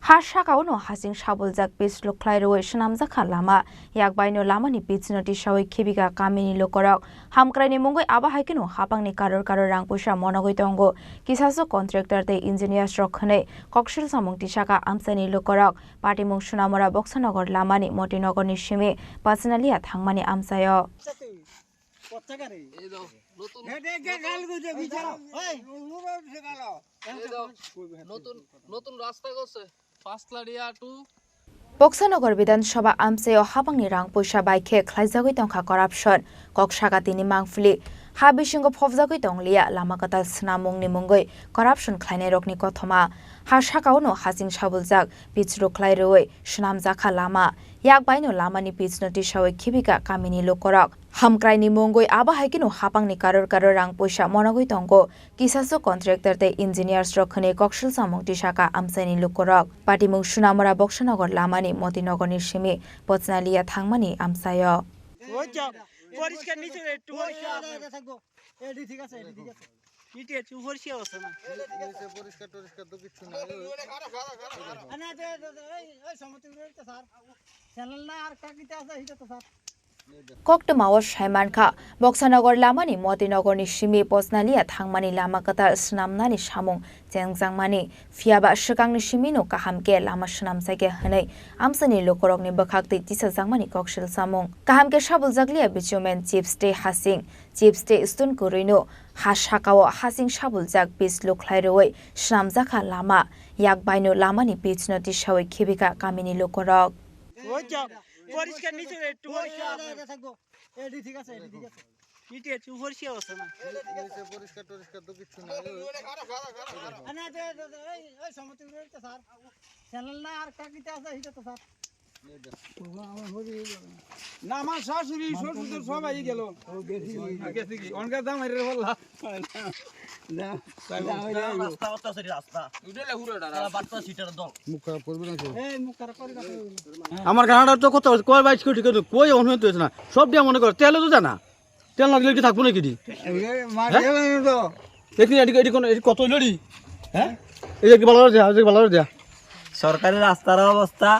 HaSakao no Haching Sapuljak pitch LukhlaiRuwi Swnamjakha lama yakbaino lamani pitch no tisawai khibika kamini lokorok hamkraini mungoi abahaikino hapangni karor rang puisa monogoi tongo kisaso contractor te engineers rokhane kokshil samung tisaka amsani lokorok patimung Swnamora Pachnagar lamani Matinagar ni simi Pachnalia thangmani amsayo Pachnagar Bidhansabha amsayo hapangni rang puisa baikhe khlaijagoi tongkha corruption kokshaka tini mangfuli ha bisingo phofjagoi tonglia lama katal snamungni mungoi corruption khlainai rokni kothoma HaSakao no Haching Sapuljak pitch LukhlaiRuwi Swnamjakha lama yakbaino lamani pitch no tisawai khibika kamini lokorok hamkraini mungoi abahaikino hapangni karor rang puisa monogoi tongo kisaso contractor te engineers rokhane kokshil samung tisaka amsani lokorok patimung Swnamora Pachnagar lamani Matinagar ni simi Pachnalia thangmani amsayo পরিষ্কার নিচে একটু থাকবো এডি ঠিক আছে ইটি একটু পরিষ্কার আছে না পরিষ্কার তো কিছু না না এই সমতল রয়েছে স্যার চ্যানেল না আর কাকিতে আছে এটা তো sir Koktomawa Shaimanka Pachnagar lamani Matinagar ni simi Pachnalia thangmani lama katal snamnani samung jengjangmani fiaba shikangni simi no kahamke lama snamsaike hanai amsani lokorokni bakhakti tisajangmani kokshil samung kahamke Sapuljak bitumen chief stay Haching chief stay Kwrwino HaSakao Haching Sapuljak pitch LukhlaiRuwi Swnamjakha lama yakbaino lamani pitch no tisawai khibika kamini lokorok পরিষ্কার নিচে একটু থাকবো এডি ঠিক আছে ইটি একটু পরিষ্কার আছে না পরিষ্কার তো কিছু না না এই সমতল রয়েছে স্যার চ্যানেল না আর কাকিতে আছে এটা তো স্যার না আমার শাশুড়ি শ্বশুর সবাই গেল গেছে কি অনকা দাম আইরে বললা আমার গাড়াটা তো কত কয় বাইশ কোটি কই অনুমতি হয়েছে না সব দিয়ে মনে কর তেলে তো জানা তেল লাগলে কি থাকবো নাকি কত লড়ি হ্যাঁ এই কি ভালো দেয়া সরকারি রাস্তার অবস্থা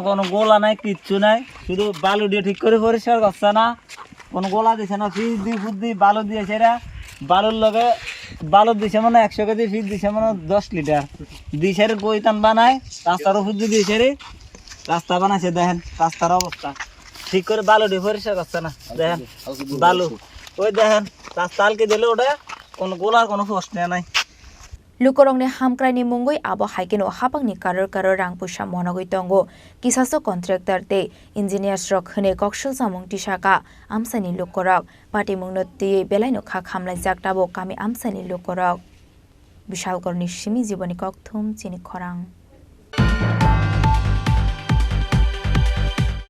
কোনো গোলা নাই কিচ্ছু নাই শুধু বালু দিয়ে ঠিক করে পরিষ্কার করছে না কোনো গোলা দিছে না ফিজ দিয়ে ফুট দিয়ে বালু দিয়েছে এরা বালুর লগে বালু দিছে মানে 100 কেজি ফিজ দিছে মানে 10 লিটার দিছে বইতান বানায় রাস্তার উপর দিয়ে দিছে রে রাস্তা বানাইছে দেখেন রাস্তার অবস্থা ঠিক করে বালু দিয়ে পরিষ্কার করছে না দেখেন বালু ওই দেখেন রাস্তা আলকে দিলে ওটা কোনো গোলার কোনো প্রশ্ন নাই Lukorongni hamkraini mungoi abo haikino hapangni karor rang puisa monogoi tongo kisaso contractor te engineers rokhane kokshil samung tisaka amsani lukorok patimung no ti belaino kha khamlai jaktabo kami amsani lukorok bishalgor ni simi jiboni kokthum Chini Khorang